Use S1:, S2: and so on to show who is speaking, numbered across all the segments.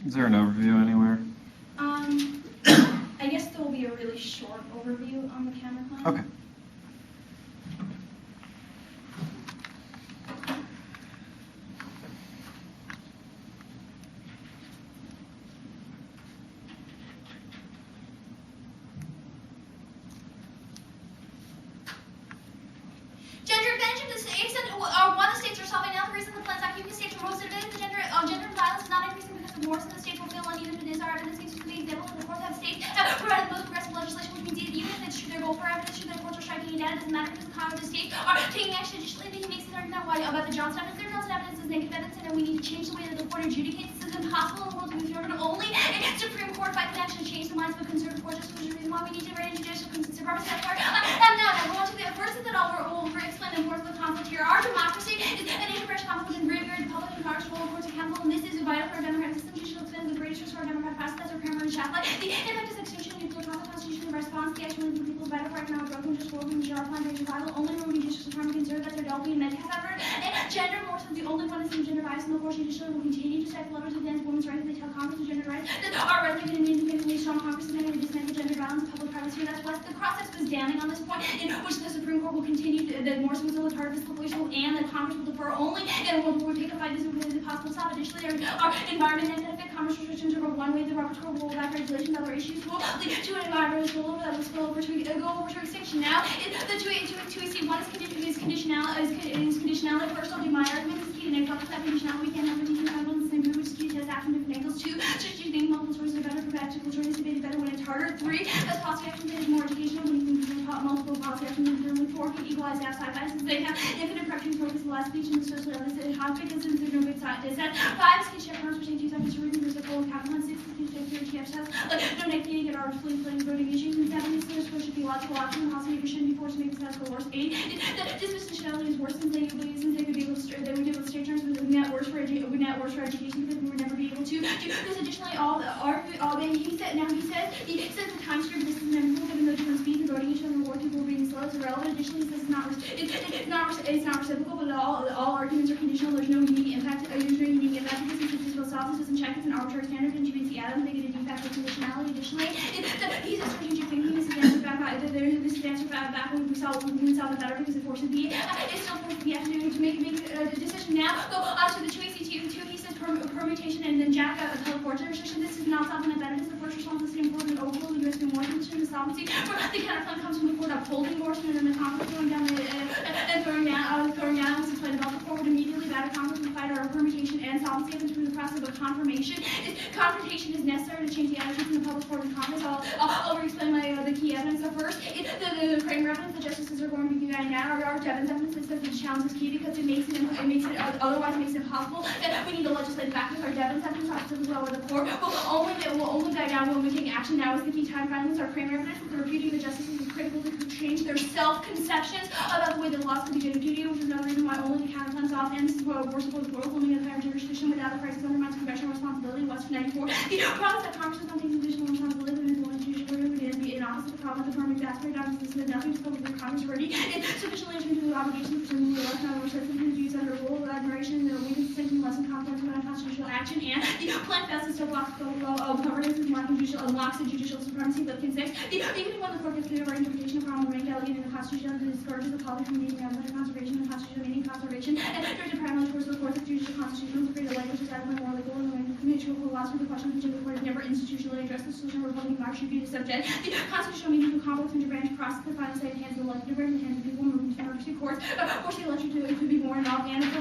S1: Is there an overview anywhere?
S2: I guess there will be a really short overview on the camera plan.
S1: Okay.
S2: Gender advantage of the states, and one of the states are solving now. The reason the plans activity states are most advanced, the gender imbalance is not increasing because of wars in the states will feel uneven to desire evidence gives the example of the fourth have states provided the most progressive legislation, which means even if it's true their goal for evidence, true their courts are striking it down, it doesn't matter because the power of the state are taking action. Additionally, he makes it argument why about the Johnson evidence. Their Johnson evidence is negative evidence, and we need to change the way that the court adjudicates. This is impossible in the world to move forward, but only a Supreme Court fight can actually change the minds of a conservative court. Just which is the reason why we need to write a judicial supremacy part. And now we're going to the first thing that we'll explain the importance of the conflict here. Our democracy is an interbreast conflict in very, very public and Congress will courts accountable, and this is vital for a democratic system. Judicial extends the greatest restore democratic process that's our paramount shaft. The impact is extinction of nuclear conflict, constitutional response, the action of the people's vital for economic growth, and just world and our plan to survival. Only when we judicial supremacy conserve that their Delphi and Medicare effort. And gender more so the only one is in gender bias, and the course judicially will continue to stifle levels of advance women's rights. They tell Congress and gender rights that are relevant and independently strong Congress and to dismantle gender violence, public privacy. That's what the process was damning on this point, in which the Supreme Court will continue to, that more so will the part of this police will and that Congress will defer only, and will take a fight as possible stop. Additionally, our environment and benefit Congress restrictions are one way the Roberts Court will back regulations. Other issues will lead to an environmental spillover that will spill over to go over to extinction. Now, the 2AC1 is conditionality. First, I'll do my argument. Is key to negative that conditionality. We can't have a teaching title in the same group, which is key to test action different angles. 2, strategic thinking, multiple choices are better for practical choices to be better when it's harder. 3, as policy action is more educational when you can multiple policy actions internally. 4, can equalize outside biases. They have infinite preference focus the last speech and the social illness hot because there's no good side to set. 5, can share firms for saying 2 seconds to reading the full capital. 6, can share TF tests like no negating and artfully playing voting issues. And 7, is there should be logical option. Policymakers shouldn't be forced to make this task worse. 8, that dispositionality is worse than saying they would be able to they would be able to straight terms with net worse for education because we would never be able to do this. Additionally, he says the time script this is inevitable given the different speeds of voting each other reward people being slow is irrelevant. Additionally, he says it's not reciprocal, but all arguments are conditional. There's no unique impact. There's no unique impact because he says this doesn't check. It's an arbitrary standard and GBC Adams make it a de facto conditionality. Additionally, he says strategic thinking. This is answer back when we saw the better because it forces the it's still forces the afternoon to make a decision. Now go on to the 2AC2. He says permutation and then Jack appellate court restriction. This is not solving that is the first response is important overrule the U.S. more attention to solvency. The counterclaim comes from the court upholding enforcement and the conflict going down and throwing down to explain about the court would immediately batter conflict and fight our permutation and solvency up through the process of confirmation. Confrontation is necessary to change the attitudes in the public court and Congress. I'll re-explain the key evidence. The first, the Kramer evidence, the justices are going to be united now. Our Devon's evidence that says the challenge is key because it makes it otherwise makes it impossible that we need to legislate back with our Devon's evidence as well with the court. Will only die down when we take action. Now is the key time violence. Our Kramer evidence that refuting the justices is critical to change their self-conceptions about the way the laws can be adjudicated, which is another reason why only the counter plans off and this is what we're supposed to work holding a higher jurisdiction without the crisis undermines congressional responsibility. West 94. The promise that Congress is not taking additional responsibility and is willing to judicially would be in opposite the problem of the firm exasperated on this with nothing to cover with Congress already. It's sufficiently attuned to the obligation to pursue the election of citizens use under rule of admiration and we can think lesson conflict with unconstitutional action and the plan passes to block the law of governance and unlocks the judicial supremacy of consent. Even when the court gets the interpretation of problem rank delegate in the Constitution that discourages the public from meeting outside of conservation and constitutional meaning conservation and directed primarily towards the courts of judicial constitution to create a language that is more legal and the mutual laws for the question which the court has never institutionally addressed the solution where public monarch should be the subject. The constitutional meaning of complex interbranch process the final say hands of the elected branch and hands of people moving to emergency courts force the election to be more involved and the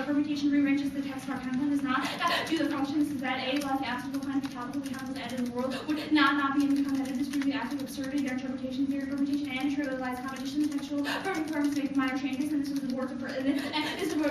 S2: permutation rearranges the text of our template is not do the functions that a like absolute kind of topical becomes the end of the world would not be in the competitive dispute the act of absurdity their interpretation theory permutation and trivialize competition potential firms make minor changes and this is the work of and this is what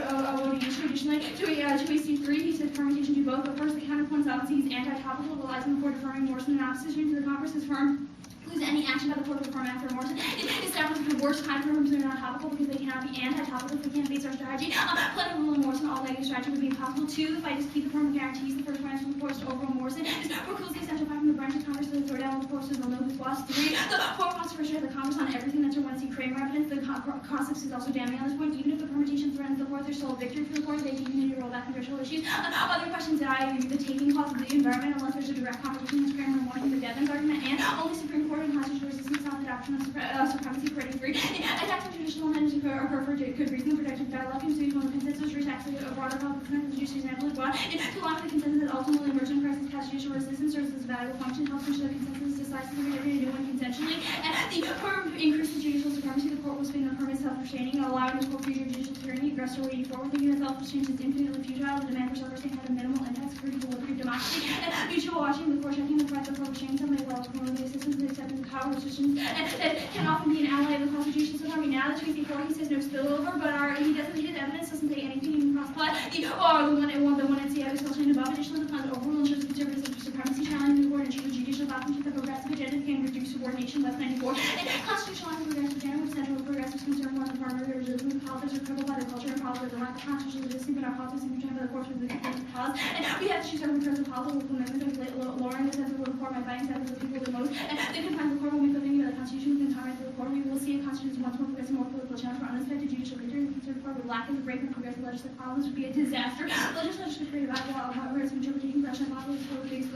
S2: he used traditionally to AC3 he said permutation do both but first the counterpoint obviously is anti-topical relies on the court affirming more than opposition to the Congress's firm Lose any action by the court to perform after Morrison. Establish the worst time for rooms that are not topical because they cannot be anti-topical if we can't base our strategy. Plan to rule Morrison, all negative strategy would be impossible. 2, if I just keep the firm guarantees the first branch from the force to overrule Morrison. Recluse the essential fact from the branch of Congress to throw down with the forces, they'll know who's lost. 3, the court wants to restrict the Congress on everything that you want to see Kramer evidence. The concept is also damning on this point. Even if the permutation threatens the court, there's still a victory for the court. They continue to roll back congressional issues. Other questions that I agree with the taking clause of the environment unless there's a direct competition with Kramer and one the Devon's argument, and only Supreme Court and constitutional resistance on the doctrine of supremacy for free. Attacks on traditional amendments occur for good reason, protected dialogue, and so the consensus reacts to a broader public consensus, the judiciary example is broad. To allow the consensus that ultimately emerged in crisis past judicial resistance serves as a valuable function, helps ensure the consensus decisively every new one consensually. And the firm increase in judicial supremacy, the court was being a permanent self-restraining, allowing the court future judicial tyranny, aggressor waiting forward, thinking that self-restraint is infinitely futile, the demand for self-restraint had a minimal impact for equilibrium democracy, and mutual watching the court checking the price of self-restraint, some may well promote the assistance and acceptance of power restrictions, and that can often be an ally of the constitutional system. Now the 24 he says no spillover, but he doesn't need his evidence, doesn't say anything, even cross-plot. The one at CI was still chained above, additionally the plan overrule ensures conservative supremacy, challenging the court and achieve judicial adoption to the progressive agenda can reduce subordination, less 94. And constitutional and progressive agenda with central progressive concern on the farmer, the resistance politics are crippled by the culture and politics, the lack of constitutional resistance, but our politics and return by the court for the cause. And we have to choose our progressive political commitments and lowering the sense of the court by fighting sides of the people the most. And they can find the court when we put thinking about the constitution within tolerance of the court. We will see a constitution once more progressive, more political challenge for uninspected judicial victory. The conservative court would lack in the break and progressive legislative problems would be a disaster. Legislation should create a law of progressive interpretation, election policy, based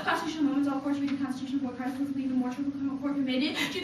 S2: constitutional moments. All courts read the Constitution for crisis will be even more triple court committed to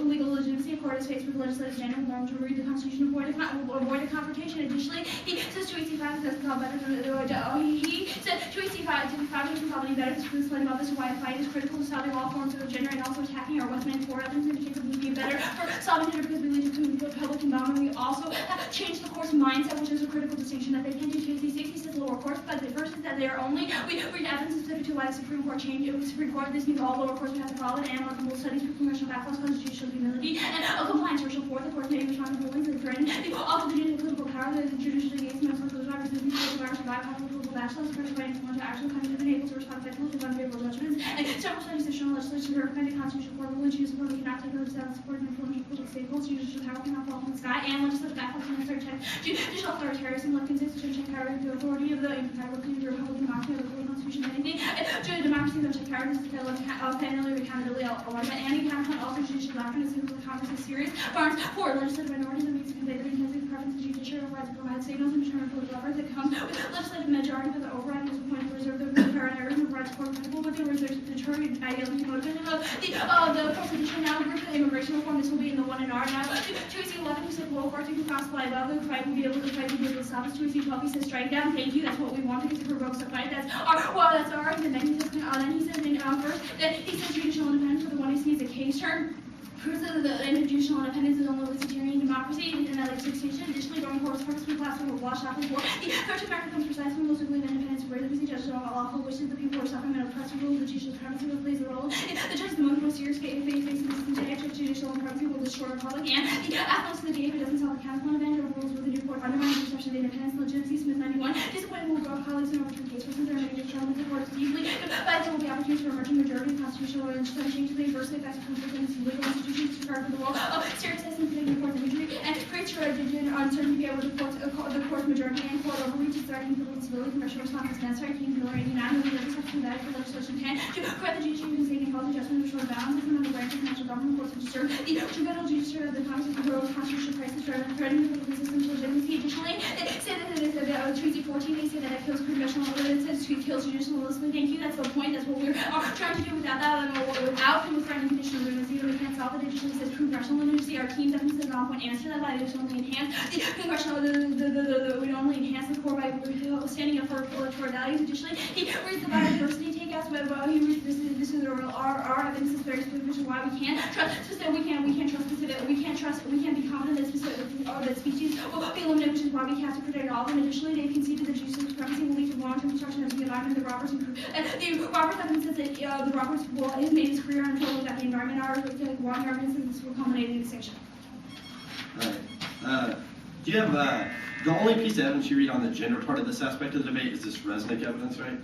S2: legal legitimacy. A court is faced with legislative standard will learn to read the Constitution avoid a confrontation. Additionally, he says to 85 says it's all better he said to 85 to 5 is probably better to explain about this why a fight is critical to solving all forms of gender and also attacking our West 94 evidence indicates that we be better for solving gender because we lead to public involvement. We also have changed the court's mindset, which is a critical distinction that they can do 260 says lower courts, but the first is that they are only we read evidence specific to why the Supreme Court changed it. The Supreme Court, this means all lower courts would have to follow it, and analytical studies for congressional backlogs, constitutional humility, and a compliance social for the court may respond to rulings that threaten also the political power that the judicial engagement of the drivers is the power to survive political bachelors, providing to actual countries have been able to respond effectively to unfavorable judgments, and several studies have shown legislation to recommend a constitutional court ruling to support we cannot take over the support and influence political stakeholders, judicial power cannot fall from the sky, and legislative backlogs and necessary check judicial authoritarianism, left consistent check power the authority of the incompatibility of the Republican democracy of the Constitution of anything, and democracy don't check power, this is family accountability, and accountability also judicial doctrine is the Congress is serious. Farms for legislative minorities that means to convey the intrinsic preference to judicial rights to provide signals and determine political efforts that comes with legislative majority for the override is appointed to reserve the power and areas of rights for people with the reserve deterrent ideology motivated the constitution now with the immigration reform. This will be in the 1 and R now. 211 he said low courts you can cross fly above the fight will be able to fight will be able to stop us. 212 he says strike down. Thank you. That's what we want because it provokes a fight. That's our argument. Then he says in first that he says judicial independence for the one he sees a case turn. Proves that the end of judicial independence is only with tyranny and democracy and that extinction. Additionally, going forward, purposeful class will wash off before the third America comes precisely when most of independence of greater busy judges are lawful wishes the people are suffering and oppressive rule. The judicial supremacy will plays a role. The judge is the most serious case facing the actual judicial supremacy will destroy a republic and the affluence of the game doesn't solve the council event or rules with the new court undermining the perception of independence and legitimacy. Smith 91 disappointed will grow colleagues and overturn case for there are many determined the court is deeply but there will be opportunities for emerging majority constitutional legislation change to the adversely affects conflict and legal institutions to regard for the role of serious sensitivity in courts of injury and creates uncertainty over the court's majority and court overreach is threatening political stability. Congressional response is necessary. King Miller 89 will be exception that for legislation 10 to correct the judiciary who's taking policy adjustment to restore balance and the branches of national government courts to disturb the tribunal judiciary of the Congress of the world constitutional crisis threatening the political system's legitimacy. Additionally, they say that it is Treaty 14. They say that it kills congressional it kills judicial enlistment. Thank you. That's the point. That's what we're trying to do without that without threatening conditional legitimacy. We can't solve it. Additionally, says congressional legitimacy. Our team definitely says on point answer that by only enhance the congressional we only enhance the core by standing up for values. Additionally, he reads the biodiversity takeouts, but he reads this is our evidence is very specific why we can't trust we can't trust specific we can't be confident that specific that species will be eliminated, which is why we have to protect all of them. Additionally, they conceded that judicial supremacy will lead to long-term destruction of the environment. The Roberts evidence says that the Roberts has made his career until that the environment are long evidence and this will culminate in extinction.
S1: All right. Do you have the only piece of evidence you read on the gender part of this aspect of the debate is this Resnick evidence, right?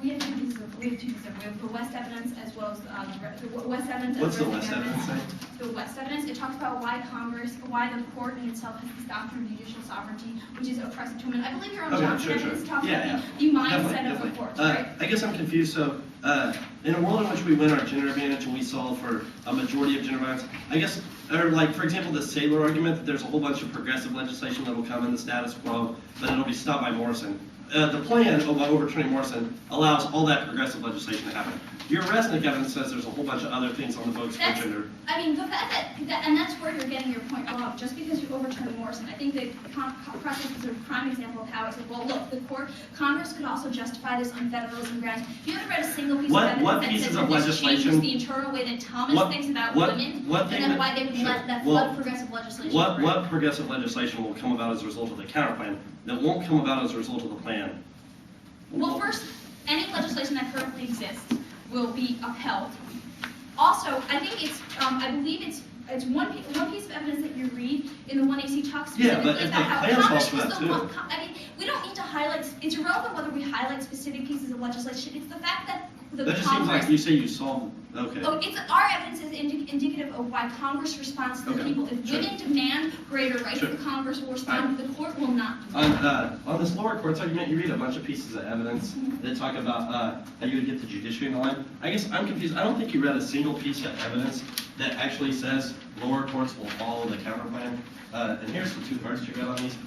S2: We have two pieces of, we have the West evidence as well as the West evidence.
S1: What's the West evidence say?
S2: The West evidence, it talks about why the court in itself has this doctrine of judicial sovereignty, which is oppressive to women. I believe your own Johnson evidence talks about the mindset of the courts, right?
S1: I guess I'm confused. So, in a world in which we win our gender advantage and we solve for a majority of gender violence, I guess, or like, for example, the Saylor argument that there's a whole bunch of progressive legislation that will come in the status quo, but it'll be stopped by Morrison. The plan, by overturning Morrison, allows all that progressive legislation to happen. Your Resnick evidence says there's a whole bunch of other things on the books for gender.
S2: I mean, the fact that, and that's where you're getting your point wrong. Just because you overturn Morrison, I think the process is a prime example of how it said, well, look, Congress could also justify this on federalism grounds. You haven't read a single piece of evidence
S1: what
S2: that
S1: pieces
S2: says
S1: of
S2: that this
S1: legislation,
S2: changes the internal way that Thomas thinks about women, and then why they would let that flood progressive legislation.
S1: What progressive legislation will come about as a result of the counterplan that won't come about as a result of the plan?
S2: Well, first, any legislation that currently exists will be upheld. Also, I think it's, I believe it's one piece of evidence that you read in the 1AC talks specifically about how Congress was the one. I mean, we don't need to highlight. It's irrelevant whether we highlight specific pieces of legislation. It's the fact that the
S1: That just
S2: Congress.
S1: seems like you say you solved. Okay.
S2: Oh, it's our evidence is indicative of why Congress responds to the people. If women demand greater rights, the Congress will respond. The court will not.
S1: On this lower courts argument, you read a bunch of pieces of evidence that talk about how you would get the judiciary in the line. I guess I'm confused. I don't think you read a single piece of evidence that actually says lower courts will follow the counterplan. And here's the two parts you got on these.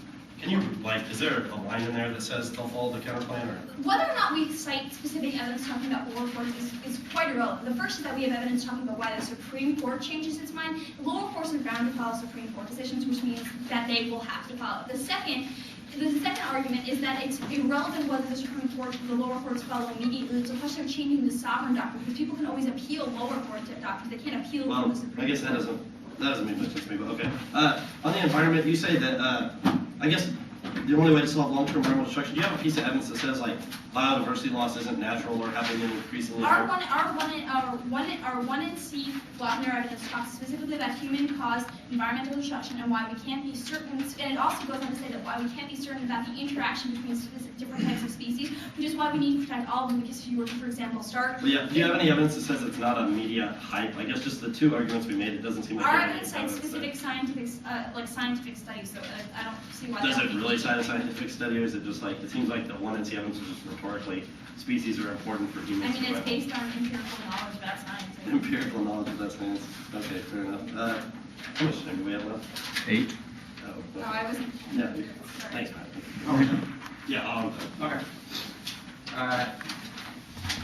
S1: Can you, like, is there a line in there that says they'll follow the counterplan? Or?
S2: Whether or not we cite specific evidence talking about lower courts is quite irrelevant. The first is that we have evidence talking about why the Supreme Court changes its mind. The lower courts are bound to follow Supreme Court decisions, which means that they will have to follow. The second argument is that it's irrelevant whether the Supreme Court or the lower courts follow immediately. It's a question of changing the sovereign doctrine, because people can always appeal lower court doctrines. They can't appeal from the Supreme Court.
S1: I guess that doesn't mean much to me, but okay. On the environment, you say that, I guess the only way to solve long-term environmental destruction, do you have a piece of evidence that says, like, biodiversity loss isn't natural or happening increasingly?
S2: Our 1NC Wagner evidence talks specifically about human-caused environmental destruction and why we can't be certain, and it also goes on to say that why we can't be certain about the interaction between different types of species, which is why we need to protect all of them, because if you were to, for example, start...
S1: Well, yeah, do you have any evidence that says it's not a media hype? I guess just the two arguments we made, it doesn't seem like...
S2: Our evidence cites specific scientific studies, so I don't see why...
S1: Does it really cite a scientific study, or is it just like, it seems like the 1NC evidence is just rhetorically, species are important for humans.
S2: I mean, it's based on empirical knowledge about science.
S1: Empirical knowledge about science. Okay, fair enough. How much time do we have left?
S3: 8.
S1: Oh,
S2: Oh, I wasn't...
S1: Yeah, thanks, Matt.
S3: Okay.
S1: Yeah,
S3: Okay.